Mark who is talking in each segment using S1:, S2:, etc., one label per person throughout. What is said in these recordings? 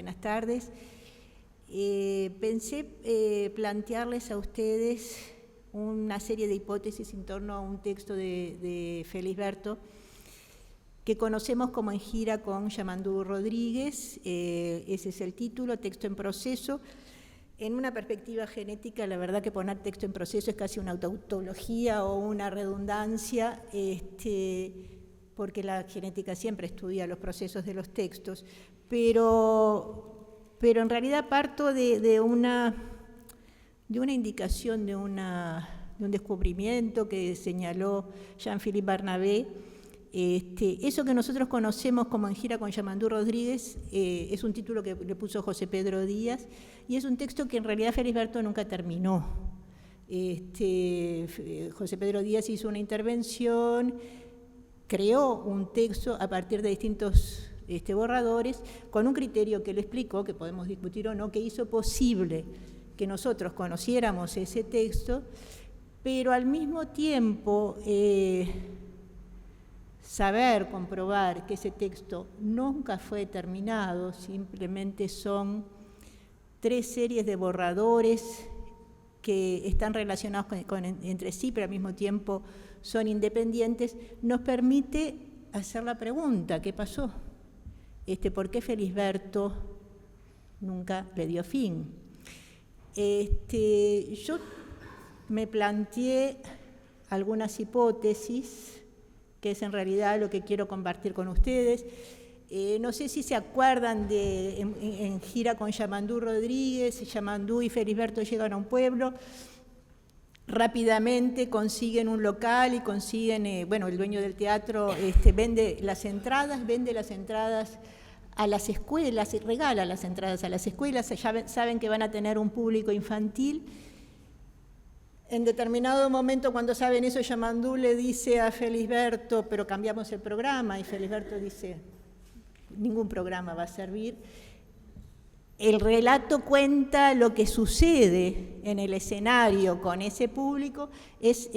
S1: Buenas tardes. Pensé plantearles a ustedes una serie de hipótesis en torno a un texto de Felisberto que conocemos como En gira con Yamandú Rodríguez. Ese es el título, Texto en proceso. En una perspectiva genética, la verdad que poner texto en proceso es casi una tautología o una redundancia, porque la genética siempre estudia los procesos de los textos, pero en realidad parto de una indicación, de un descubrimiento que señaló Jean-Philippe Barnabé. Eso que nosotros conocemos como En gira con Yamandú Rodríguez es un título que le puso José Pedro Díaz y es un texto que en realidad Felisberto nunca terminó. José Pedro Díaz hizo una intervención, creó un texto a partir de distintos borradores con un criterio que le explicó, que podemos discutir o no, que hizo posible que nosotros conociéramos ese texto, pero al mismo tiempo saber, comprobar que ese texto nunca fue terminado, simplemente son 3 series de borradores que están relacionados entre sí, pero al mismo tiempo son independientes, nos permite hacer la pregunta, ¿qué pasó? ¿Por qué Felisberto nunca le dio fin? Yo me planteé algunas hipótesis, que es en realidad lo que quiero compartir con ustedes. No sé si se acuerdan de en gira con Yamandú Rodríguez, Yamandú y Felisberto llegan a un pueblo, rápidamente consiguen un local y consiguen, el dueño del teatro vende las entradas a las escuelas, y regala las entradas a las escuelas, ya saben que van a tener un público infantil. En determinado momento, cuando saben eso, Yamandú le dice a Felisberto, pero cambiamos el programa, y Felisberto dice, ningún programa va a servir. El relato cuenta lo que sucede en el escenario con ese público, es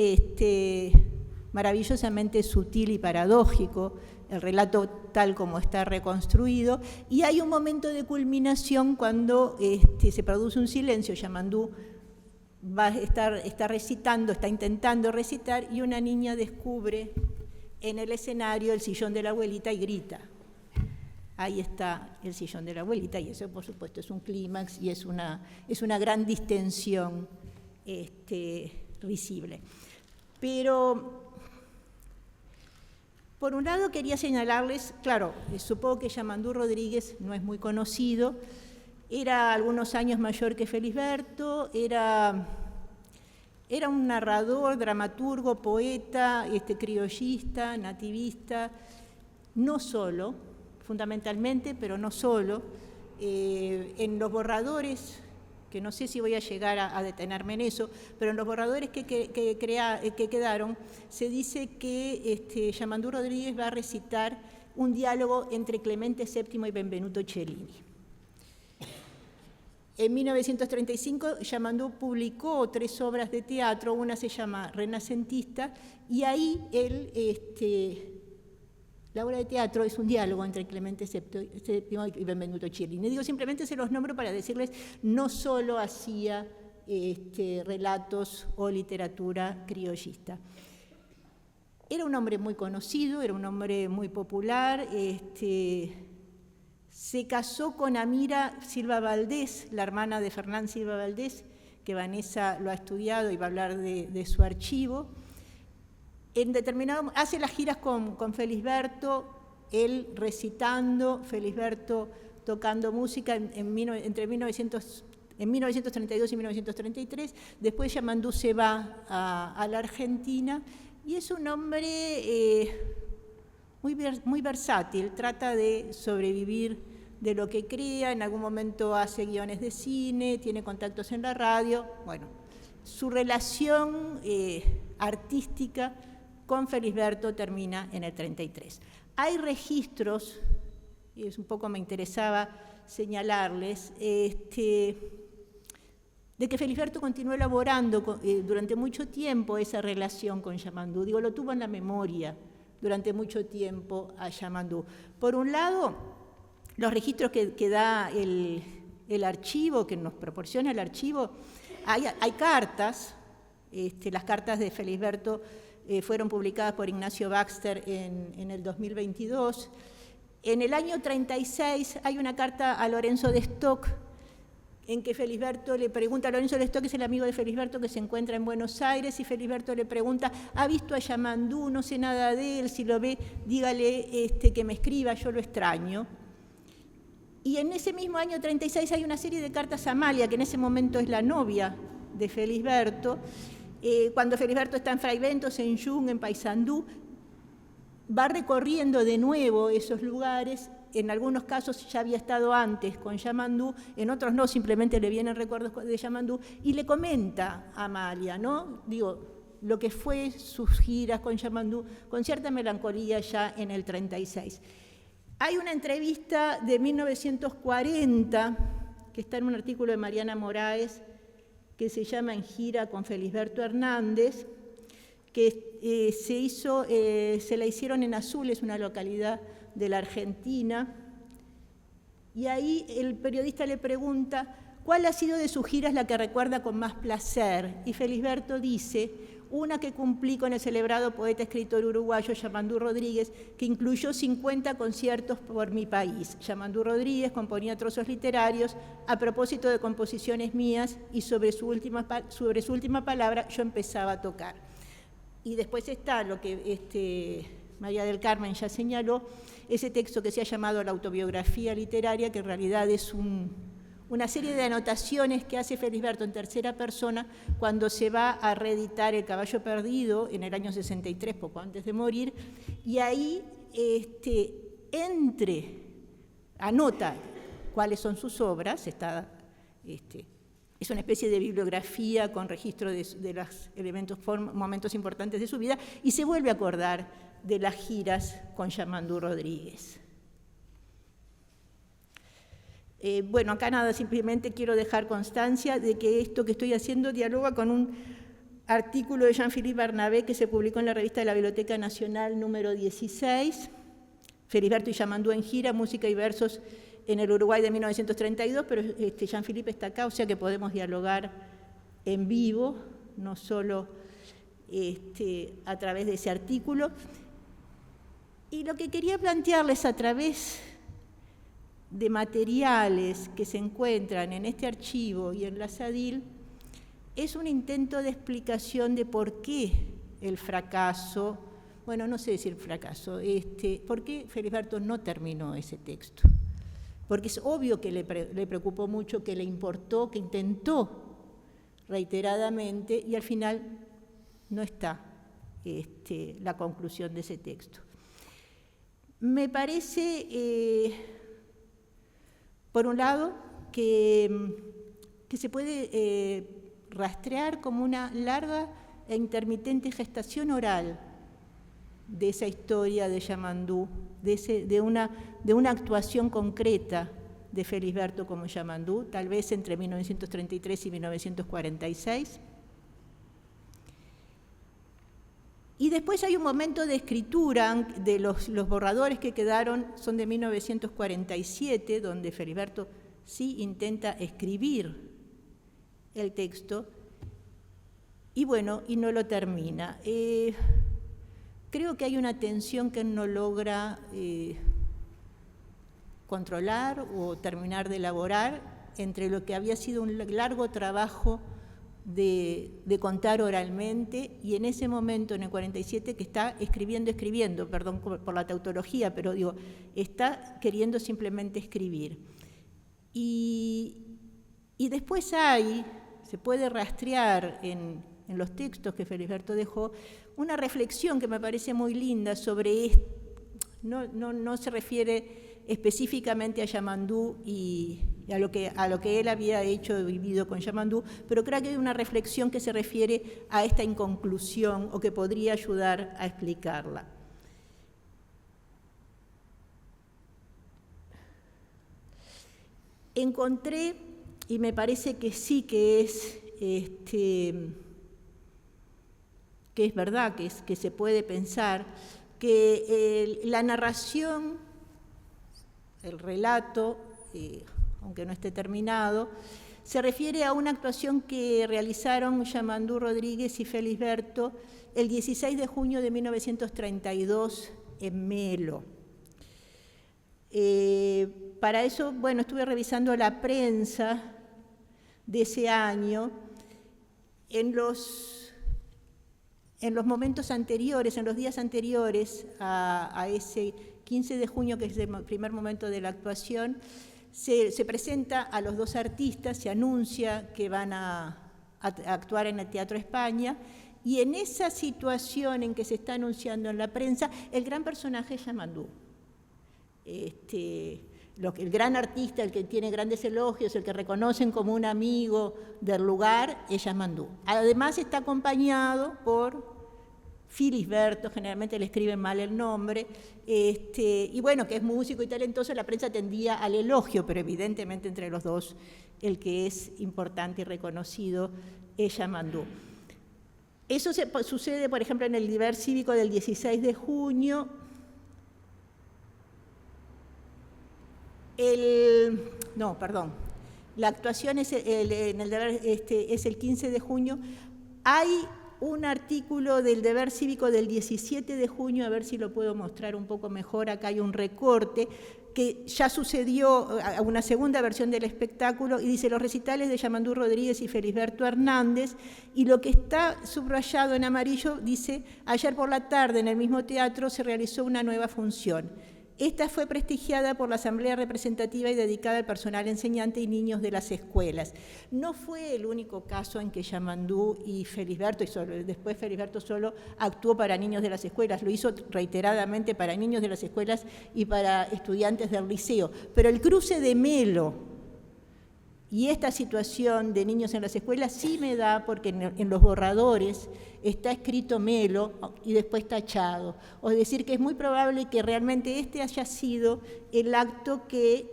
S1: maravillosamente sutil y paradójico, el relato tal como está reconstruido, y hay un momento de culminación cuando se produce un silencio. Yamandú está recitando, está intentando recitar, y una niña descubre en el escenario el sillón de la abuelita y grita. Ahí está el sillón de la abuelita, y eso, por supuesto, es un clímax y es una gran distensión risible. Pero, por un lado, quería señalarles, claro, supongo que Yamandú Rodríguez no es muy conocido, era algunos años mayor que Felisberto, era un narrador, dramaturgo, poeta, criollista, nativista, no solo, fundamentalmente, pero no solo. En los borradores, que no sé si voy a llegar a detenerme en eso, pero en los borradores que quedaron, se dice que Yamandú Rodríguez va a recitar un diálogo entre Clemente VII y Benvenuto Cellini. En 1935, Yamandú publicó 3 obras de teatro, una se llama Renacentista, y ahí la obra de teatro es un diálogo entre Clemente VII y Benvenuto Cellini. Digo, simplemente se los nombro para decirles, no solo hacía relatos o literatura criollista. Era un hombre muy conocido, era un hombre muy popular, se casó con Amira Silva Valdés, la hermana de Fernán Silva Valdés, que Vanessa lo ha estudiado y va a hablar de su archivo. Hace las giras con Felisberto, él recitando, Felisberto tocando música en 1932 y 1933. Después Yamandú se va a la Argentina y es un hombre muy versátil, trata de sobrevivir de lo que crea, en algún momento hace guiones de cine, tiene contactos en la radio. Bueno, su relación artística con Felisberto termina en el 33. Hay registros, y es un poco me interesaba señalarles, de que Felisberto continuó elaborando durante mucho tiempo esa relación con Yamandú. Digo, lo tuvo en la memoria durante mucho tiempo a Yamandú. Por un lado, los registros que da el archivo, que nos proporciona el archivo, hay cartas. Las cartas de Felisberto fueron publicadas por Ignacio Baxter en el 2022. En el año 36 hay una carta a Lorenzo de Stock en que Felisberto le pregunta, Lorenzo de Stock es el amigo de Felisberto que se encuentra en Buenos Aires, y Felisberto le pregunta, ¿ha visto a Yamandú? No sé nada de él, si lo ve, dígale que me escriba, yo lo extraño. Y en ese mismo año 36 hay una serie de cartas a Amalia, que en ese momento es la novia de Felisberto. Cuando Felisberto está en Fraiventos, en Jung, en Paysandú, va recorriendo de nuevo esos lugares. En algunos casos ya había estado antes con Yamandú, en otros no, simplemente le vienen recuerdos de Yamandú, y le comenta a Amalia, ¿no? Lo que fue sus giras con Yamandú, con cierta melancolía ya en el 36. Hay una entrevista de 1940, que está en un artículo de Mariana Moraes, que se llama En gira con Felisberto Hernández, que se la hicieron en Azules, una localidad de la Argentina, y ahí el periodista le pregunta ¿cuál ha sido de sus giras la que recuerda con más placer? Y Felisberto dice, una que cumplí con el celebrado poeta escritor uruguayo Yamandú Rodríguez, que incluyó 50 conciertos por mi país. Yamandú Rodríguez componía trozos literarios a propósito de composiciones mías, y sobre su última palabra yo empezaba a tocar. Y después está lo que María del Carmen ya señaló, ese texto que se ha llamado la autobiografía literaria, que en realidad es una serie de anotaciones que hace Felisberto en tercera persona cuando se va a reeditar El caballo perdido en el año 63, poco antes de morir, y ahí anota cuáles son sus obras, es una especie de bibliografía con registro de los momentos importantes de su vida, y se vuelve a acordar de las giras con Yamandú Rodríguez. Bueno, acá nada, simplemente quiero dejar constancia de que esto que estoy haciendo dialoga con un artículo de Jean-Philippe Bernabé que se publicó en la revista de la Biblioteca Nacional número 16, Felisberto y Yamandú en gira, música y versos en el Uruguay de 1932, pero Jean-Philippe está acá, o sea que podemos dialogar en vivo, no solo a través de ese artículo. Y lo que quería plantearles a través de materiales que se encuentran en este archivo y en la SADIL es un intento de explicación de por qué el fracaso, bueno, no sé decir fracaso, por qué Felisberto no terminó ese texto. Porque es obvio que le preocupó mucho, que le importó, que intentó reiteradamente, y al final no está la conclusión de ese texto. Me parece, por un lado, que se puede rastrear como una larga e intermitente gestación oral de esa historia de Yamandú, de una actuación concreta de Felisberto como Yamandú, tal vez entre 1933 y 1946. Y después hay un momento de escritura, de los borradores que quedaron son de 1947, donde Felisberto sí intenta escribir el texto, y bueno, y no lo termina. Creo que hay una tensión que no logra controlar o terminar de elaborar entre lo que había sido un largo trabajo de contar oralmente, y en ese momento, en el 47, que está escribiendo, perdón por la tautología, pero digo, está queriendo simplemente escribir. Y después se puede rastrear en los textos que Felisberto dejó, una reflexión que me parece muy linda sobre esto. No se refiere específicamente a Yamandú y a lo que él había hecho y vivido con Yamandú, pero creo que hay una reflexión que se refiere a esta inconclusión o que podría ayudar a explicarla. Encontré, y me parece que sí que es verdad, que se puede pensar, que la narración el relato, aunque no esté terminado, se refiere a una actuación que realizaron Yamandú Rodríguez y Felisberto el 16 de junio de 1932 en Melo. Para eso, bueno, estuve revisando la prensa de ese año. En los momentos anteriores, en los días anteriores a ese 15 de junio, que es el primer momento de la actuación, se presenta a los dos artistas, se anuncia que van a actuar en el Teatro España, y en esa situación en que se está anunciando en la prensa, el gran personaje es Yamandú. El gran artista, el que tiene grandes elogios, el que reconocen como un amigo del lugar, es Yamandú. Además está acompañado por Felisberto, generalmente le escriben mal el nombre, y bueno, que es músico y talentoso, la prensa tendía al elogio, pero evidentemente entre los dos el que es importante y reconocido es Yamandú. Eso sucede, por ejemplo, en el Deber Cívico del 16 de junio. La actuación es es el 15 de junio. Hay un artículo del Deber Cívico del 17 de junio, a ver si lo puedo mostrar un poco mejor, acá hay un recorte, que ya sucedió a una segunda versión del espectáculo, y dice: los recitales de Yamandú Rodríguez y Felisberto Hernández, y lo que está subrayado en amarillo dice: ayer por la tarde en el mismo teatro se realizó una nueva función. Esta fue prestigiada por la Asamblea Representativa y dedicada al personal enseñante y niños de las escuelas. No fue el único caso en que Yamandú y Felisberto, después Felisberto solo actuó para niños de las escuelas, lo hizo reiteradamente para niños de las escuelas y para estudiantes del liceo. Pero el cruce de Melo y esta situación de niños en las escuelas sí me da, porque en los borradores está escrito Melo y después tachado. Es decir, que es muy probable que realmente este haya sido el acto que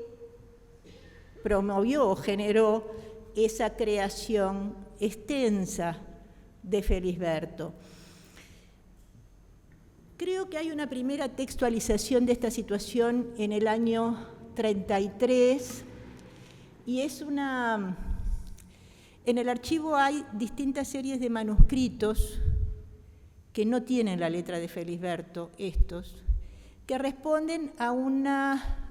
S1: promovió o generó esa creación extensa de Felisberto. Creo que hay una primera textualización de esta situación en el año 33, y es en el archivo hay distintas series de manuscritos que no tienen la letra de Felisberto, que responden a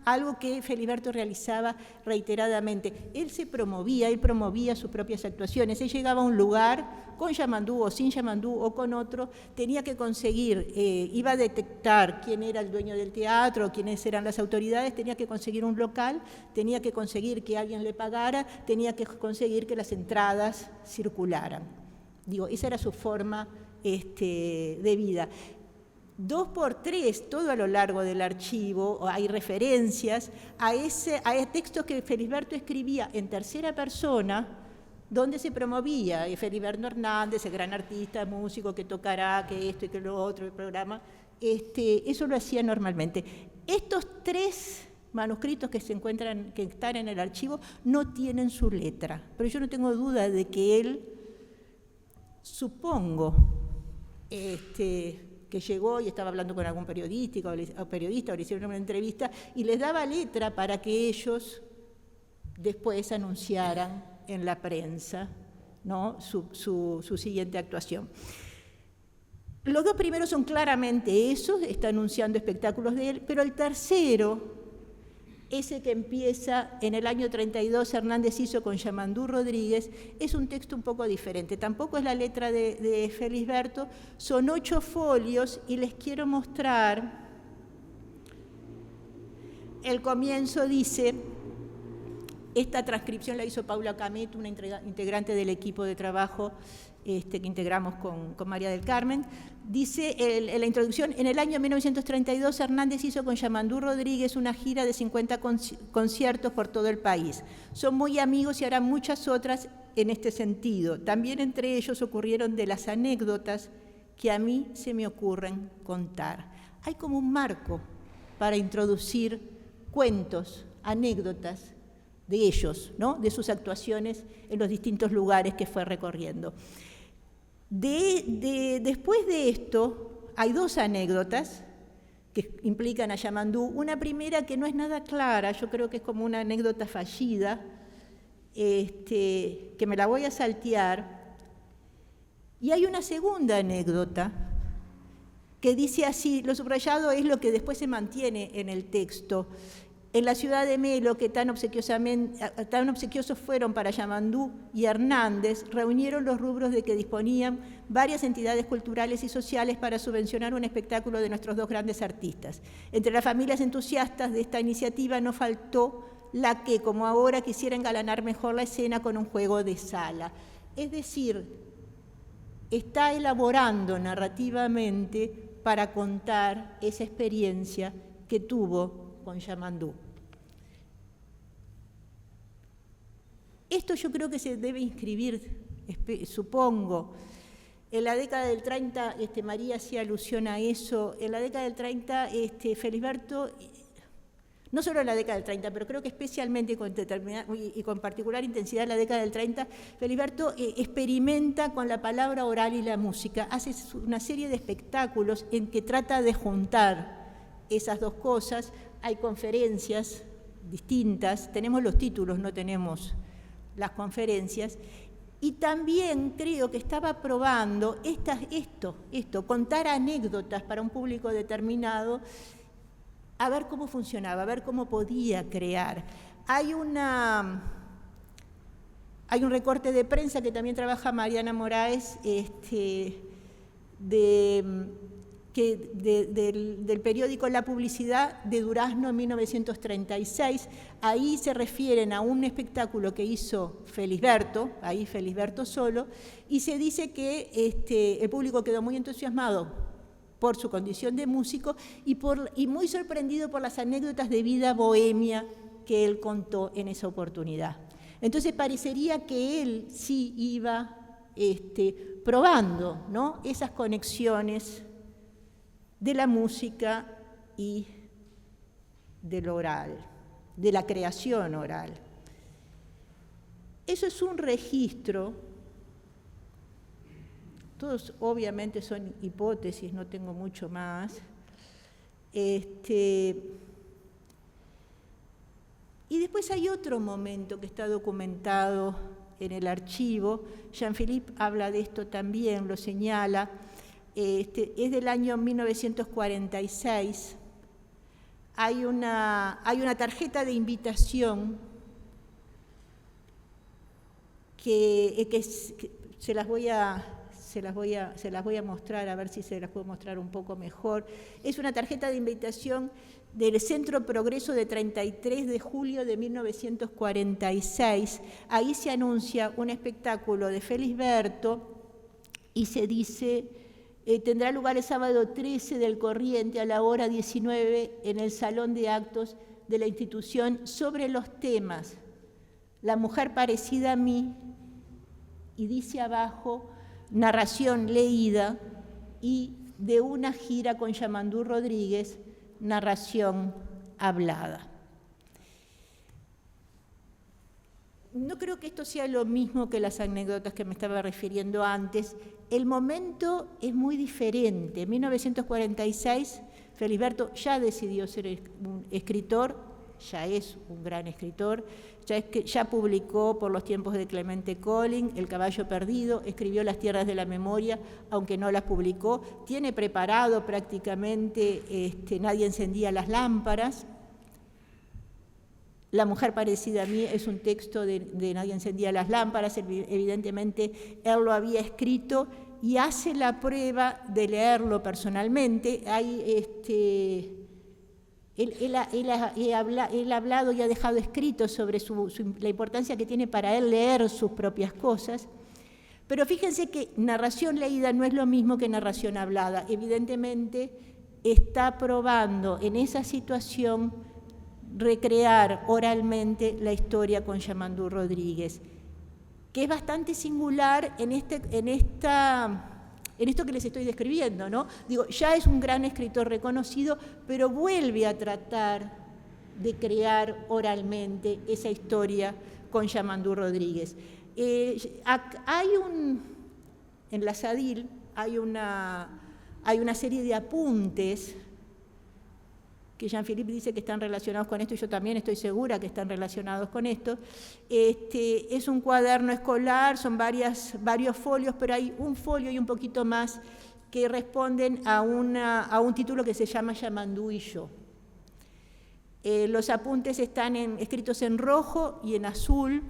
S1: algo que Felisberto realizaba reiteradamente. Él promovía sus propias actuaciones. Él llegaba a un lugar con Yamandú o sin Yamandú o con otro, tenía que conseguir, iba a detectar quién era el dueño del teatro, quiénes eran las autoridades, tenía que conseguir un local, tenía que conseguir que alguien le pagara, tenía que conseguir que las entradas circularan. Esa era su forma de vida. 2x3, todo a lo largo del archivo, hay referencias a textos que Felisberto escribía en tercera persona, donde se promovía Felisberto Hernández, el gran artista, músico que tocará, que esto y que lo otro, el programa, eso lo hacía normalmente. Estos 3 manuscritos que están en el archivo no tienen su letra, pero yo no tengo duda de que él, supongo, que llegó y estaba hablando con algún periodista o le hicieron una entrevista y les daba letra para que ellos después anunciaran en la prensa, ¿no?, su siguiente actuación. Los 2 primeros son claramente esos, está anunciando espectáculos de él, pero el tercero, ese que empieza en el año 32, Hernández hizo con Yamandú Rodríguez, es un texto un poco diferente. Tampoco es la letra de Felisberto, son 8 folios y les quiero mostrar. El comienzo dice, esta transcripción la hizo Paula Camet, una integrante del equipo de trabajo que integramos con María del Carmen. Dice en la introducción: en el año 1932 Hernández hizo con Yamandú Rodríguez una gira de 50 conciertos por todo el país. Son muy amigos y harán muchas otras en este sentido. También entre ellos ocurrieron de las anécdotas que a mí se me ocurren contar. Hay como un marco para introducir cuentos, anécdotas de ellos, ¿no?, de sus actuaciones en los distintos lugares que fue recorriendo. Después de esto, hay 2 anécdotas que implican a Yamandú. Una primera que no es nada clara, yo creo que es como una anécdota fallida, que me la voy a saltear. Y hay una segunda anécdota que dice así, lo subrayado es lo que después se mantiene en el texto. En la ciudad de Melo, que tan obsequiosos fueron para Yamandú y Hernández, reunieron los rubros de que disponían varias entidades culturales y sociales para subvencionar un espectáculo de nuestros dos grandes artistas. Entre las familias entusiastas de esta iniciativa no faltó la que, como ahora, quisiera engalanar mejor la escena con un juego de sala. Es decir, está elaborando narrativamente para contar esa experiencia que tuvo con Yamandú. Esto yo creo que se debe inscribir, supongo, en la década del 30, María hacía alusión a eso, en la década del 30, Felisberto, no solo en la década del 30, pero creo que especialmente y con particular intensidad en la década del 30, Felisberto experimenta con la palabra oral y la música, hace una serie de espectáculos en que trata de juntar esas dos cosas. Hay conferencias distintas, tenemos los títulos, no tenemos las conferencias, y también creo que estaba probando contar anécdotas para un público determinado, a ver cómo funcionaba, a ver cómo podía crear. Hay un recorte de prensa que también trabaja Mariana Moraes, del periódico La Publicidad de Durazno en 1936. Ahí se refieren a un espectáculo que hizo Felisberto, ahí Felisberto solo, y se dice que el público quedó muy entusiasmado por su condición de músico y muy sorprendido por las anécdotas de vida bohemia que él contó en esa oportunidad. Entonces parecería que él sí iba probando, ¿no?, esas conexiones de la música y del oral, de la creación oral. Eso es un registro, todos obviamente son hipótesis, no tengo mucho más. Y después hay otro momento que está documentado en el archivo, Jean-Philippe habla de esto también, lo señala. Es del año 1946, hay una tarjeta de invitación que se las voy a mostrar, a ver si se las puedo mostrar un poco mejor. Es una tarjeta de invitación del Centro Progreso de 33 de julio de 1946. Ahí se anuncia un espectáculo de Felisberto y se dice: tendrá lugar el sábado 13 del corriente a la hora 19 en el Salón de Actos de la institución, sobre los temas La mujer parecida a mí, y dice abajo, narración leída, y de una gira con Yamandú Rodríguez, narración hablada. No creo que esto sea lo mismo que las anécdotas que me estaba refiriendo antes. El momento es muy diferente. En 1946, Felisberto ya decidió ser un escritor, ya es un gran escritor, ya publicó Por los tiempos de Clemente Collin, El caballo perdido, escribió Las tierras de la memoria, aunque no las publicó, tiene preparado prácticamente Nadie encendía las lámparas. La mujer parecida a mí es un texto de Nadie encendía las lámparas, evidentemente él lo había escrito y hace la prueba de leerlo personalmente. Él ha hablado y ha dejado escrito sobre la importancia que tiene para él leer sus propias cosas, pero fíjense que narración leída no es lo mismo que narración hablada. Evidentemente está probando en esa situación recrear oralmente la historia con Yamandú Rodríguez, que es bastante singular en esto que les estoy describiendo, ¿no? Digo, ya es un gran escritor reconocido, pero vuelve a tratar de crear oralmente esa historia con Yamandú Rodríguez. En la SADIL hay una serie de apuntes que Jean-Philippe dice que están relacionados con esto, y yo también estoy segura que están relacionados con esto. Es un cuaderno escolar, son varios folios, pero hay un folio y un poquito más que responden a un título que se llama Yamandú y yo. Los apuntes están escritos en rojo y en azul.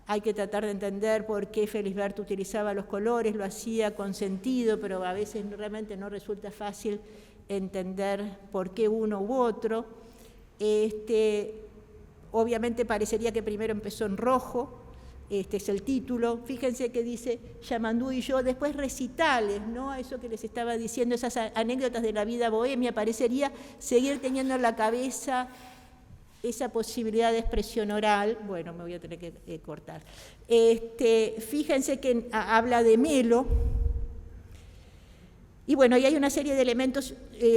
S1: Hay que tratar de entender por qué Felisberto utilizaba los colores, lo hacía con sentido, pero a veces realmente no resulta fácil entender por qué uno u otro. Obviamente parecería que primero empezó en rojo, este es el título. Fíjense que dice Yamandú y yo, después recitales, ¿no? Eso que les estaba diciendo, esas anécdotas de la vida bohemia, parecería seguir teniendo en la cabeza esa posibilidad de expresión oral. Bueno, me voy a tener que cortar. Fíjense que habla de Melo. Y bueno, y hay una serie de elementos,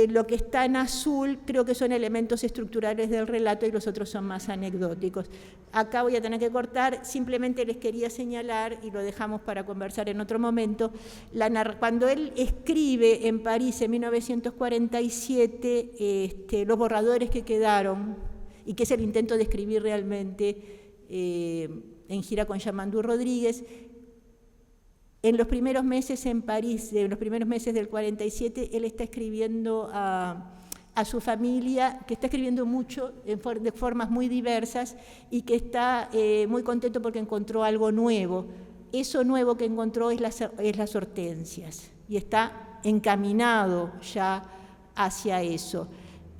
S1: lo que está en azul creo que son elementos estructurales del relato y los otros son más anecdóticos. Acá voy a tener que cortar, simplemente les quería señalar, y lo dejamos para conversar en otro momento, cuando él escribe en París en 1947, los borradores que quedaron, y que es el intento de escribir realmente en gira con Yamandú Rodríguez. En los primeros meses en París, en los primeros meses del 47, él está escribiendo a su familia, que está escribiendo mucho, de formas muy diversas, y que está muy contento porque encontró algo nuevo. Eso nuevo que encontró es las hortensias, y está encaminado ya hacia eso.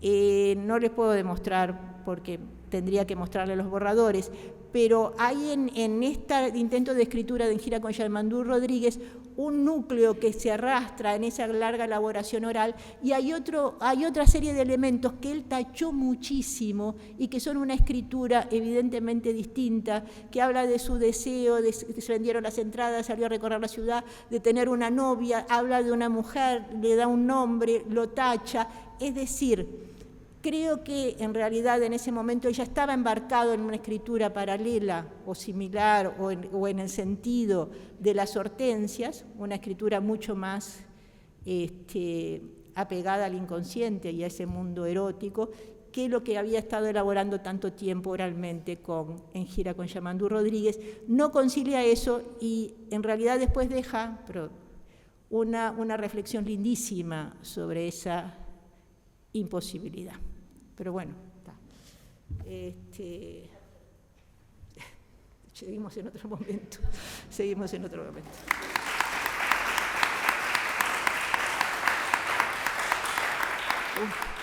S1: No les puedo demostrar, porque tendría que mostrarle los borradores, pero hay en este intento de escritura de En gira con Yamandú Rodríguez un núcleo que se arrastra en esa larga elaboración oral, y hay otra serie de elementos que él tachó muchísimo y que son una escritura evidentemente distinta, que habla de su deseo, de que se vendieron las entradas, salió a recorrer la ciudad, de tener una novia, habla de una mujer, le da un nombre, lo tacha, es decir, creo que en realidad en ese momento ella estaba embarcado en una escritura paralela o similar o en el sentido de las hortensias, una escritura mucho más apegada al inconsciente y a ese mundo erótico, que lo que había estado elaborando tanto tiempo oralmente en gira con Yamandú Rodríguez. No concilia eso y en realidad después deja una reflexión lindísima sobre esa imposibilidad. Pero bueno, seguimos en otro momento. Seguimos en otro momento. Uf.